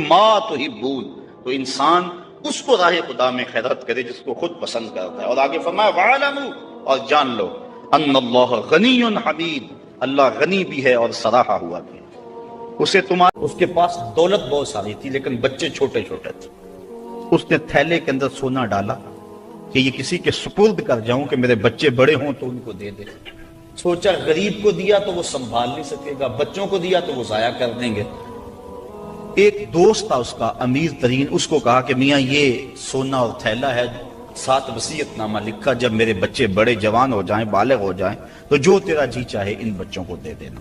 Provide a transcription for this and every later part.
مما تحبون، تو انسان اس کو راہ خدا میں خیرات کرے جس کو خود پسند کرتا ہے۔ اور آگے فرمایا وَاعْلَمُوا، اور جان لو، ان اللہ غنی حمید، اللہ غنی بھی ہے اور سراہا ہوا بھی ہے۔ اس کے پاس دولت بہت ساری تھی لیکن بچے چھوٹے چھوٹے تھے۔ اس نے تھیلے کے اندر سونا ڈالا کہ یہ کسی کے سپرد کر جاؤں کہ میرے بچے بڑے ہوں تو ان کو دے دے۔ سوچا غریب کو دیا تو وہ سنبھال نہیں سکے گا، بچوں کو دیا تو وہ ضائع کر دیں گے۔ ایک دوست تھا اس کا امیر ترین، اس کو کہا کہ میاں یہ سونا اور تھیلا ہے، ساتھ وصیت نامہ لکھا، جب میرے بچے بڑے جوان ہو جائیں، بالغ ہو جائیں تو جو تیرا جی چاہے ان بچوں کو دے دینا۔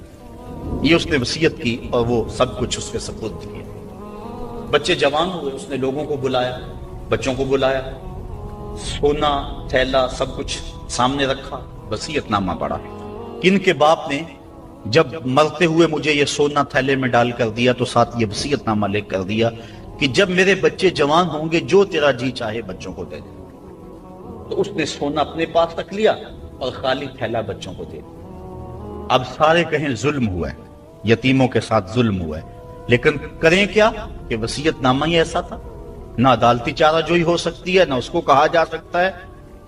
یہ اس نے وصیت کی اور وہ سب کچھ اس کے سپرد کیا۔ بچے جوان ہوئے، اس نے لوگوں کو بلایا، بچوں کو بلایا، سونا تھیلا سب کچھ سامنے رکھا، وصیت نامہ پڑھا کہ ان کے باپ نے جب مرتے ہوئے مجھے یہ سونا تھیلے میں ڈال کر دیا تو ساتھ یہ وصیت نامہ لکھ کر دیا کہ جب میرے بچے جوان ہوں گے جو تیرا جی چاہے بچوں کو دے دے۔ تو اس نے سونا اپنے پاس رکھ لیا اور خالی تھیلا بچوں کو دے دیا۔ اب سارے کہیں ظلم ہوا ہے، یتیموں کے ساتھ ظلم ہوا ہے، لیکن کریں کیا کہ وصیت نامہ ہی ایسا تھا، نہ عدالتی چارہ جوئی ہو سکتی ہے، نہ اس کو کہا جا سکتا ہے۔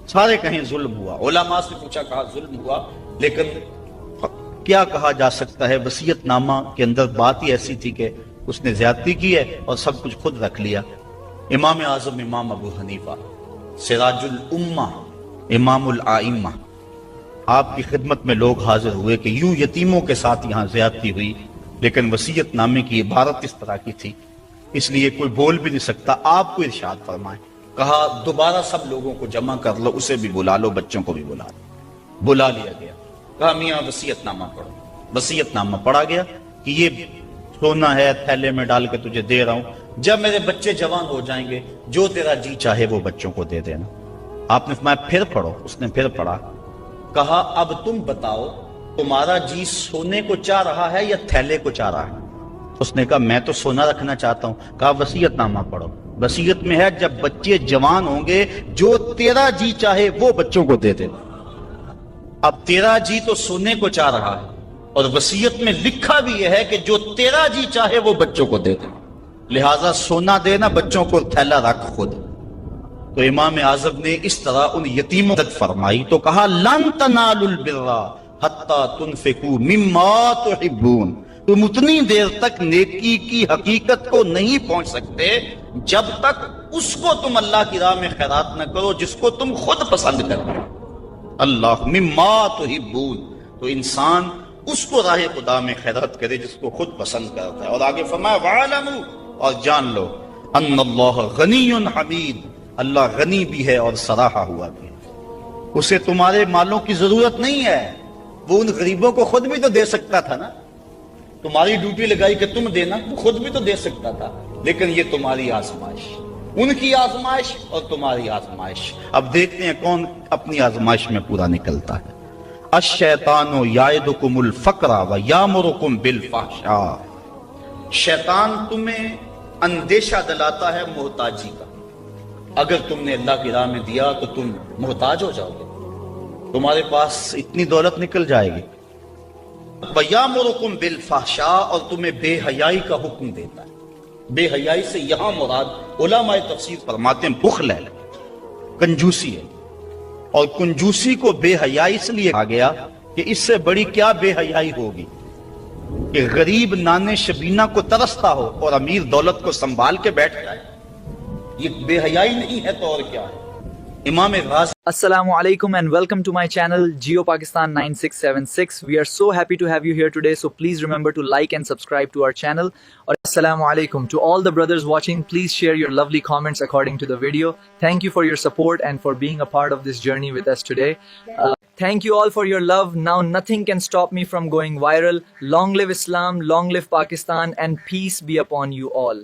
سارے کہیں ظلم ہوا، علماء سے پوچھا، کہا ظلم ہوا، لیکن کیا کہا جا سکتا ہے؟ وصیت نامہ کے اندر بات ہی ایسی تھی کہ اس نے زیادتی کی ہے اور سب کچھ خود رکھ لیا۔ امام اعظم امام ابو حنیفہ، سراج الامہ، امام الائمہ، آپ کی خدمت میں لوگ حاضر ہوئے کہ یوں یتیموں کے ساتھ یہاں زیادتی ہوئی، لیکن وصیت نامے کی عبارت اس طرح کی تھی، اس لیے کوئی بول بھی نہیں سکتا، آپ کو ارشاد فرمائیں۔ کہا دوبارہ سب لوگوں کو جمع کر لو، اسے بھی بلا لو، بچوں کو بھی بلا لو۔ بلا لیا گیا، کہا میاں وصیت نامہ پڑھو۔ وصیت نامہ پڑھا گیا کہ یہ سونا ہے، تھیلے میں ڈال کے تجھے دے رہا ہوں، جب میرے بچے جوان ہو جائیں گے جو تیرا جی چاہے وہ بچوں کو دے دینا۔ آپ نے فرمایا پھر پڑھو، اس نے پھر پڑھا، کہا اب تم بتاؤ تمہارا جی سونے کو چاہ رہا ہے یا تھیلے کو چاہ رہا ہے؟ اس نے کہا میں تو سونا رکھنا چاہتا ہوں۔ کہا وصیت نامہ پڑھو، وصیت میں ہے جب بچے جوان ہوں گے جو تیرا جی چاہے وہ بچوں کو دے دینا۔ اب تیرا جی تو سونے کو چاہ رہا ہے اور وصیت میں لکھا بھی یہ ہے کہ جو تیرا جی چاہے وہ بچوں کو دے دے، لہٰذا سونا دینا، بچوں کو تھیلا رکھ خود۔ تو امام اعظم نے اس طرح ان یتیموں کی مدد فرمائی تو کہا لن تنالوا البر حتی تنفقوا مما تحبون، تم اتنی دیر تک نیکی کی حقیقت کو نہیں پہنچ سکتے جب تک اس کو تم اللہ کی راہ میں خیرات نہ کرو جس کو تم خود پسند کرو۔ اللہ مما تحبون، تو انسان اس کو راہ خدا میں خیرات کرے جس کو خود پسند کرتا ہے۔ اور آگے فرمایا وَاعْلَمُوا، اور جان لو، ان اللہ غنی حمید، اللہ غنی بھی ہے اور سراہا ہوا بھی ہے۔ اسے تمہارے مالوں کی ضرورت نہیں ہے، وہ ان غریبوں کو خود بھی تو دے سکتا تھا نا، تمہاری ڈیوٹی لگائی کہ تم دینا، وہ خود بھی تو دے سکتا تھا، لیکن یہ تمہاری آزمائش، ان کی آزمائش اور تمہاری آزمائش۔ اب دیکھتے ہیں کون اپنی آزمائش میں پورا نکلتا ہے۔ الشیطان یعدکم الفقر ویامرکم بالفحشاء، شیطان تمہیں اندیشہ دلاتا ہے محتاجی کا، اگر تم نے اللہ کی راہ میں دیا تو تم محتاج ہو جاؤ گے، تمہارے پاس اتنی دولت نکل جائے گی۔ وَيَأْمُرُكُمْ بِالْفَحْشَاءِ، اور تمہیں بے حیائی کا حکم دیتا ہے۔ بے حیائی سے یہاں مراد علماء تفسیر فرماتے ہیں بخل ہے، کنجوسی ہے، اور کنجوسی کو بے حیائی اس لیے کہا گیا کہ اس سے بڑی کیا بے حیائی ہوگی کہ غریب نانے شبینہ کو ترستا ہو اور امیر دولت کو سنبھال کے بیٹھ جائے، یہ بے حیائی نہیں ہے تو اور کیا ہے۔ امام غازی Assalamu alaikum and welcome to my channel Geo Pakistan 9676. We are so happy to have you here today, so please remember to like and subscribe to our channel. Or Assalamu alaikum to all the brothers watching. Please share your lovely comments according to the video. Thank you for your support and for being a part of this journey with us today. Thank you all for your love. Now nothing can stop me from going viral. Long live Islam, long live Pakistan, and peace be upon you all.